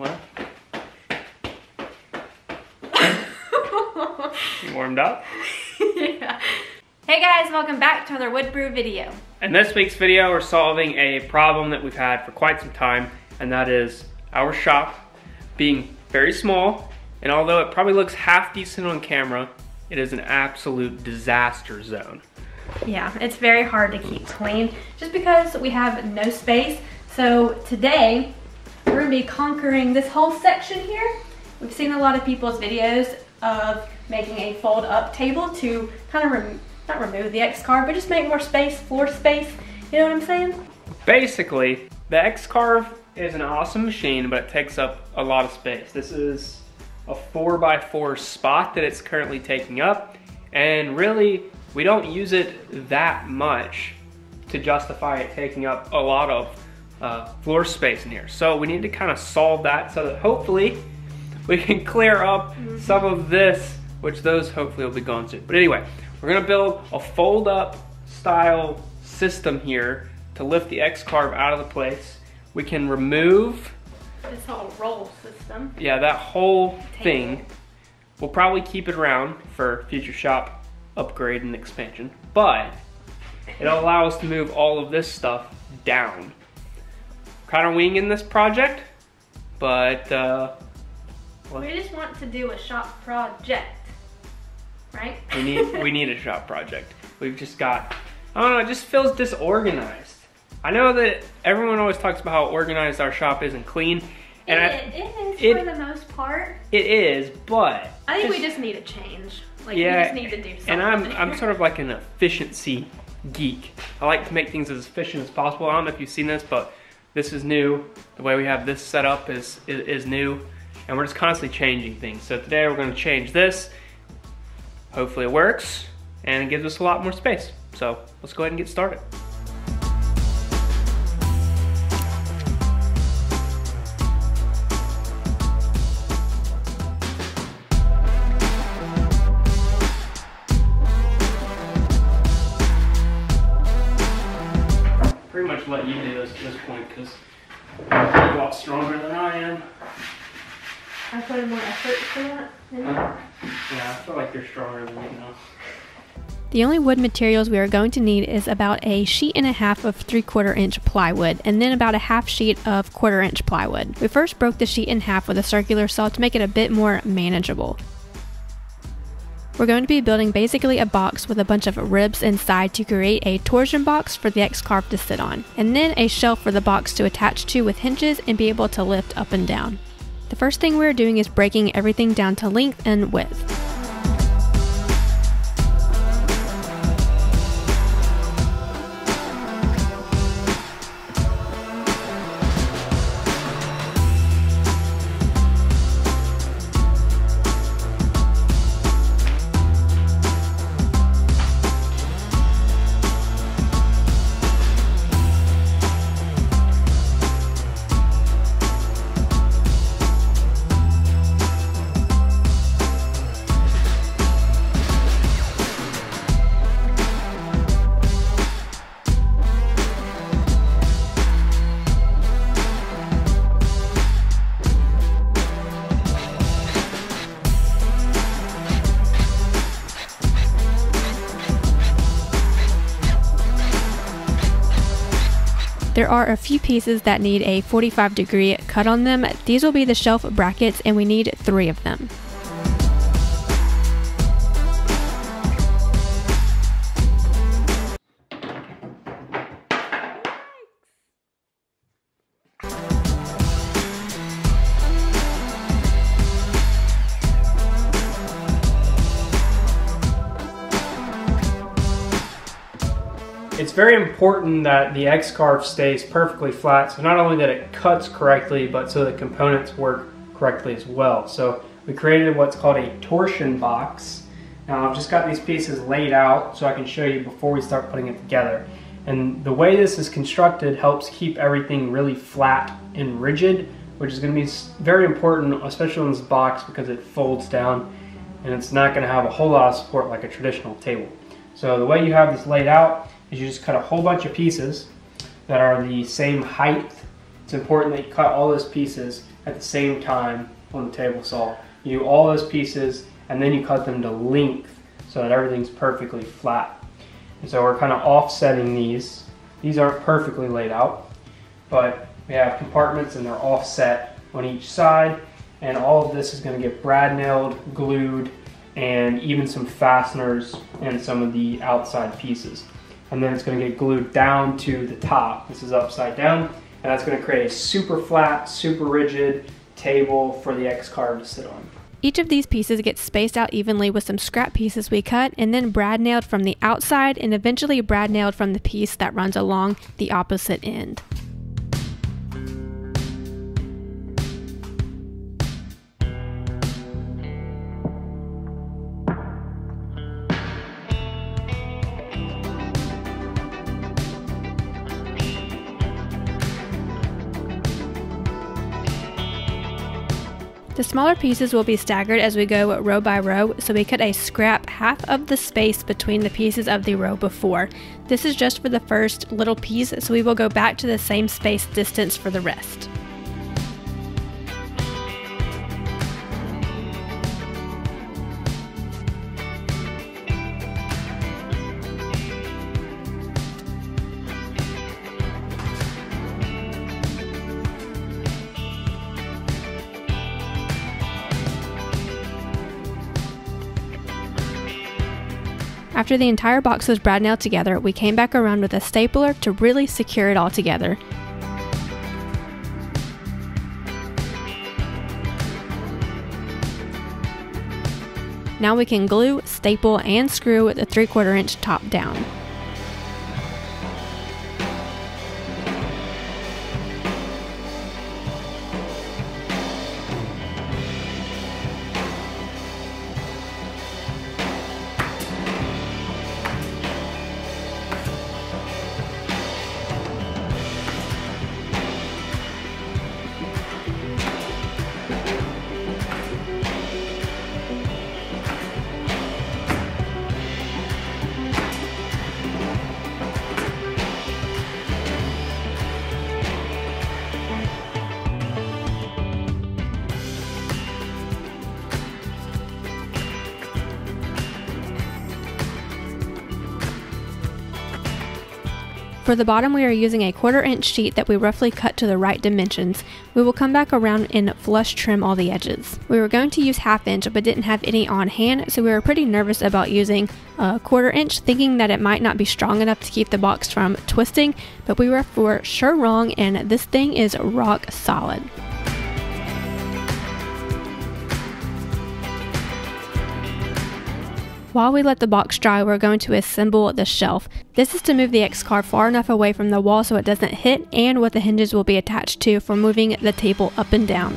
What? You warmed up? Yeah. Hey guys, welcome back to another Woodbrew video. In this week's video, we're solving a problem that we've had for quite some time, and that is our shop being very small, and although it probably looks half decent on camera, it is an absolute disaster zone. Yeah, it's very hard to keep clean just because we have no space. So today, we're gonna be conquering this whole section here. We've seen a lot of people's videos of making a fold up table to kind of not remove the X-Carve, but just make more space, floor space. You know what I'm saying? Basically, the X-Carve is an awesome machine, but it takes up a lot of space. This is a 4x4 spot that it's currently taking up, and really, we don't use it that much to justify it taking up a lot of floor space in here. So we need to kind of solve that so that hopefully we can clear up some of this, which those hopefully will be gone soon. But anyway, we're gonna build a fold up style system here to lift the X-Carve out of the place. We can remove this whole roll system. Yeah, that whole thing. We'll probably keep it around for future shop upgrade and expansion, but it'll allow us to move all of this stuff down. Kind of winging this project, but we just want to do a shop project, right? we need a shop project. We've just got, I don't know, it just feels disorganized. I know that everyone always talks about how organized our shop is and clean. And it is for the most part. It is, but I think we just need a change. Like, yeah, we just need to do something. And I'm sort of like an efficiency geek. I like to make things as efficient as possible. I don't know if you've seen this, but this is new. The way we have this set up is new, and we're just constantly changing things. So today we're going to change this. Hopefully it works, and it gives us a lot more space. So let's go ahead and get started. Pretty much let you do this at this point because you're a lot stronger than I am. I put in more effort for that. Yeah, I feel like you're stronger than me now. The only wood materials we are going to need is about a sheet and a half of 3/4 inch plywood, and then about a half sheet of 1/4 inch plywood. We first broke the sheet in half with a circular saw to make it a bit more manageable. We're going to be building basically a box with a bunch of ribs inside to create a torsion box for the X-Carve to sit on, and then a shelf for the box to attach to with hinges and be able to lift up and down. The first thing we're doing is breaking everything down to length and width. There are a few pieces that need a 45-degree cut on them. These will be the shelf brackets, and we need 3 of them. It's very important that the X-Carve stays perfectly flat, so not only that it cuts correctly, but so the components work correctly as well. So we created what's called a torsion box. Now I've just got these pieces laid out so I can show you before we start putting it together. And the way this is constructed helps keep everything really flat and rigid, which is going to be very important, especially in this box, because it folds down and it's not going to have a whole lot of support like a traditional table. So the way you have this laid out is you just cut a whole bunch of pieces that are the same height it's important that you cut all those pieces at the same time on the table saw. You do all those pieces and then you cut them to length so that everything's perfectly flat. And so we're kind of offsetting these. These aren't perfectly laid out, but we have compartments and they're offset on each side, and all of this is going to get brad nailed, glued, and even some fasteners and some of the outside pieces. And then it's going to get glued down to the top. This is upside down, and that's going to create a super flat, super rigid table for the X-Carve to sit on. Each of these pieces gets spaced out evenly with some scrap pieces we cut, and then brad nailed from the outside, and eventually brad nailed from the piece that runs along the opposite end. The smaller pieces will be staggered as we go row by row, so we cut a scrap half of the space between the pieces of the row before. This is just for the first little piece, so we will go back to the same space distance for the rest. After the entire box was brad nailed together, we came back around with a stapler to really secure it all together. Now we can glue, staple, and screw the 3/4 inch top down. For the bottom, we are using a 1/4 inch sheet that we roughly cut to the right dimensions. We will come back around and flush trim all the edges. We were going to use 1/2 inch but didn't have any on hand, so we were pretty nervous about using a 1/4 inch, thinking that it might not be strong enough to keep the box from twisting, but we were for sure wrong, and this thing is rock solid. While we let the box dry, we're going to assemble the shelf. This is to move the X-Carve far enough away from the wall so it doesn't hit, and what the hinges will be attached to for moving the table up and down.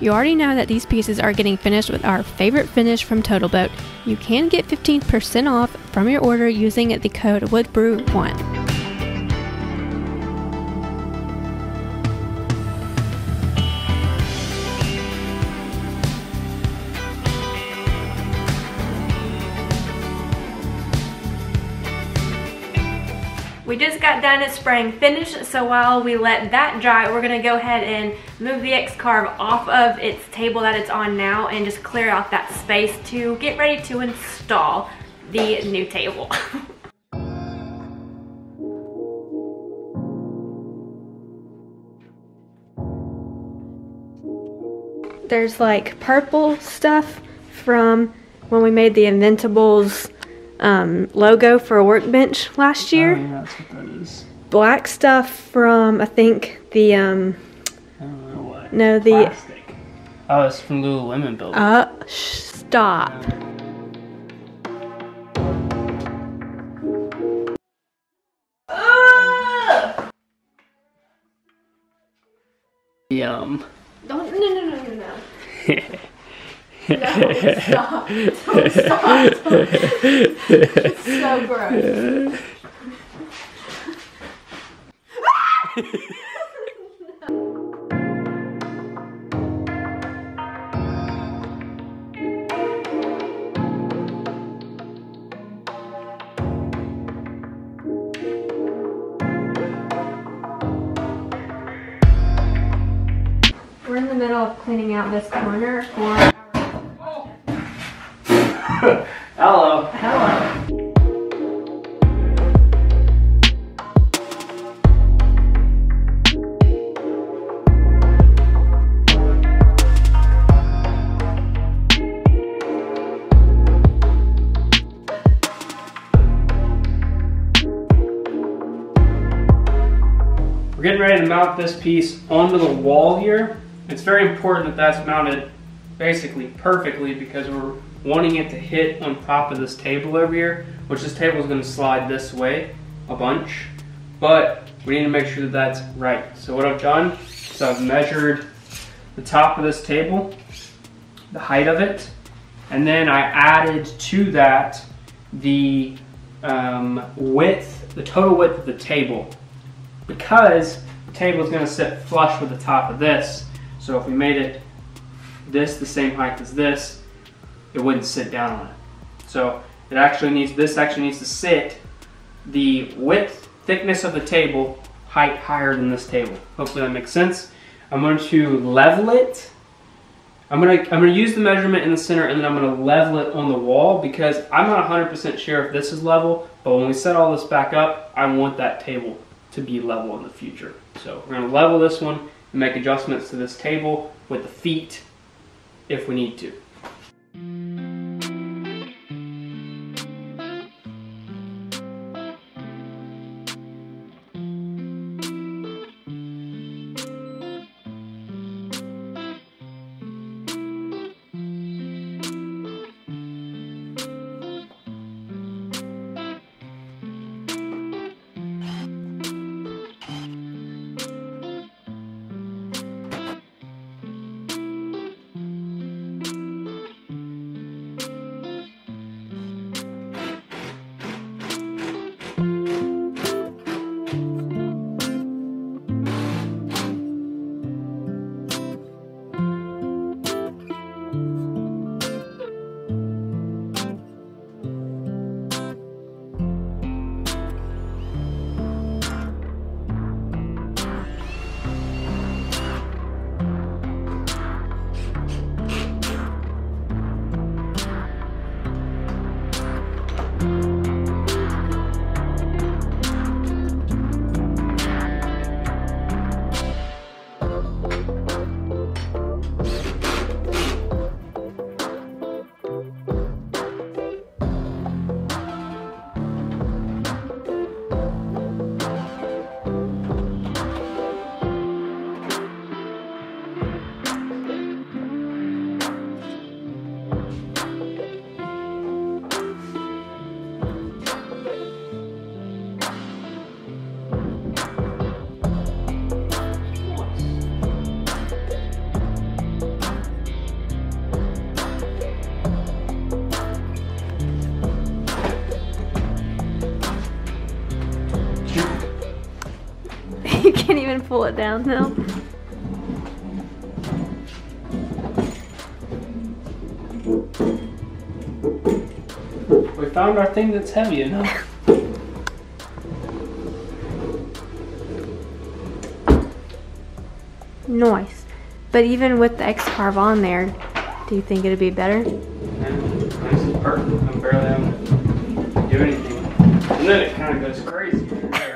You already know that these pieces are getting finished with our favorite finish from Total Boat. You can get 15% off from your order using the code Woodbrew1. We just got done spraying finish, so while we let that dry, we're gonna go ahead and move the X-Carve off of its table that it's on now and just clear out that space to get ready to install the new table. There's like purple stuff from when we made the Inventables logo for a Workbench last year. Oh yeah, that's what that is. Black stuff from, I think, the I don't know what. no, the plastic. Oh, it's from Lululemon building. Stop. Yum. Don't, no. No, stop. Don't stop. It's so gross. We're in the middle of cleaning out this corner for our... Hello. Hello. We're getting ready to mount this piece onto the wall here. It's very important that that's mounted basically perfectly because we're wanting it to hit on top of this table over here, which this table is going to slide this way a bunch, but we need to make sure that that's right. So what I've done is I've measured the top of this table, the height of it, and then I added to that the width, the total width of the table, because the table is going to sit flush with the top of this. So if we made it this the same height as this, it wouldn't sit down on it. So it actually needs, this actually needs to sit the width, thickness of the table height higher than this table. Hopefully that makes sense. I'm going to level it. I'm going to use the measurement in the center, and then I'm going to level it on the wall because I'm not 100% sure if this is level, but when we set all this back up, I want that table to be level in the future. So we're going to level this one and make adjustments to this table with the feet if we need to. You can't even pull it down now. We found our thing that's heavy enough. Nice. But even with the X-Carve on there, do you think it'd be better? Yeah, this is perfect. I'm barely having to do anything. And then it kind of goes crazy from there.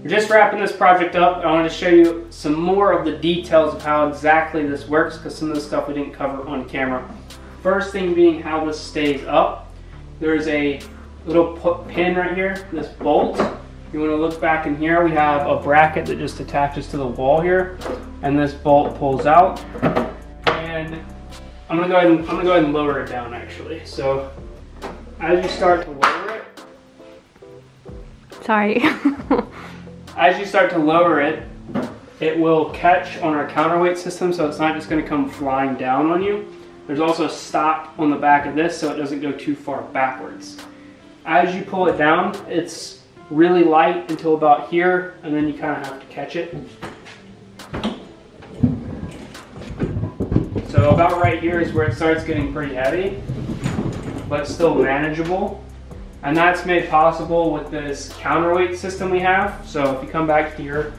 Just wrapping this project up, I wanted to show you some more of the details of how exactly this works, because some of the stuff we didn't cover on camera. First thing being how this stays up. There's a little pin right here, this bolt. You want to look back in here, we have a bracket that just attaches to the wall here, and this bolt pulls out. And I'm gonna go ahead and lower it down actually. So as you start to lower it, sorry. As you start to lower it, it will catch on our counterweight system, so it's not just going to come flying down on you. There's also a stop on the back of this so it doesn't go too far backwards. As you pull it down, it's really light until about here, and then you kind of have to catch it. So about right here is where it starts getting pretty heavy, but still manageable. And that's made possible with this counterweight system we have. So if you come back here,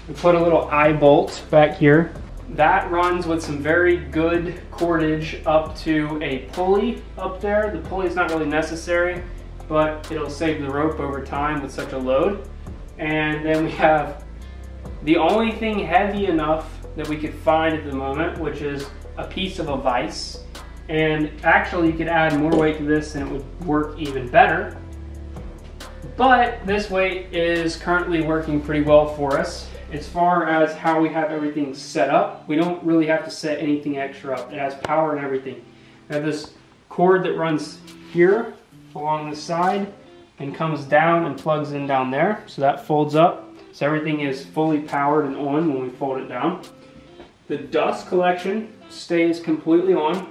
we put a little eye bolt back here. That runs with some very good cordage up to a pulley up there. The pulley is not really necessary, but it'll save the rope over time with such a load. And then we have the only thing heavy enough that we could find at the moment, which is a piece of a vise. And actually you could add more weight to this and it would work even better. But this weight is currently working pretty well for us. As far as how we have everything set up, we don't really have to set anything extra up. It has power and everything. We have this cord that runs here along the side and comes down and plugs in down there. So that folds up. So everything is fully powered and on when we fold it down. The dust collection stays completely on.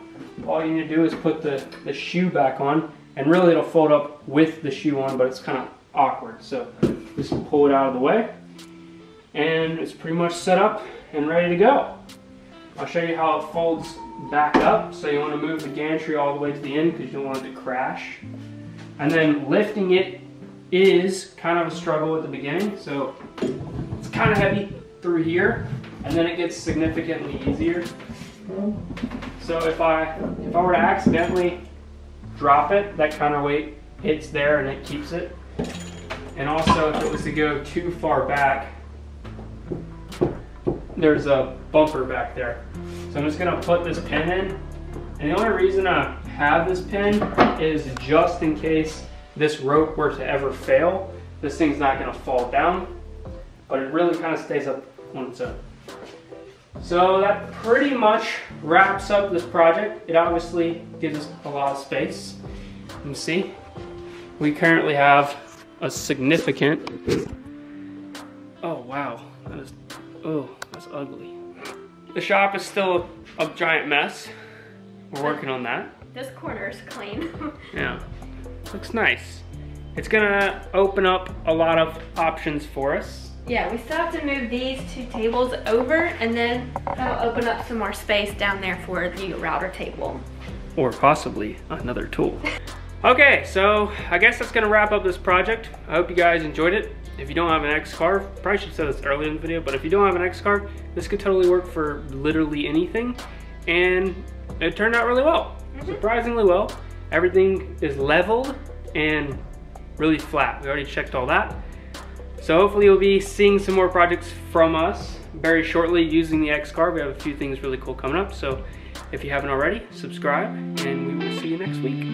All you need to do is put the shoe back on, and really it'll fold up with the shoe on, but it's kind of awkward. So just pull it out of the way, and it's pretty much set up and ready to go. I'll show you how it folds back up. So you want to move the gantry all the way to the end because you don't want it to crash. And then lifting it is kind of a struggle at the beginning. So it's kind of heavy through here, and then it gets significantly easier. So if I were to accidentally drop it, that counterweight hits there and it keeps it. And also if it was to go too far back, there's a bumper back there. So I'm just gonna put this pin in. And the only reason I have this pin is just in case this rope were to ever fail. This thing's not gonna fall down, but it really kind of stays up on its own. So that pretty much wraps up this project. It obviously gives us a lot of space. You can see, we currently have a significant, oh wow, that's ugly. The shop is still a giant mess. We're working on that. This corner is clean. Yeah, looks nice. It's gonna open up a lot of options for us. Yeah, we still have to move these two tables over, and then that'll open up some more space down there for the router table. Or possibly another tool. Okay, so I guess that's gonna wrap up this project. I hope you guys enjoyed it. If you don't have an X-Carve, probably should have said this earlier in the video, but if you don't have an X-Carve, this could totally work for literally anything. And it turned out really well, surprisingly well. Everything is leveled and really flat. We already checked all that. So hopefully you'll be seeing some more projects from us very shortly using the X-Carve. We have a few things really cool coming up. So if you haven't already, subscribe, and we will see you next week.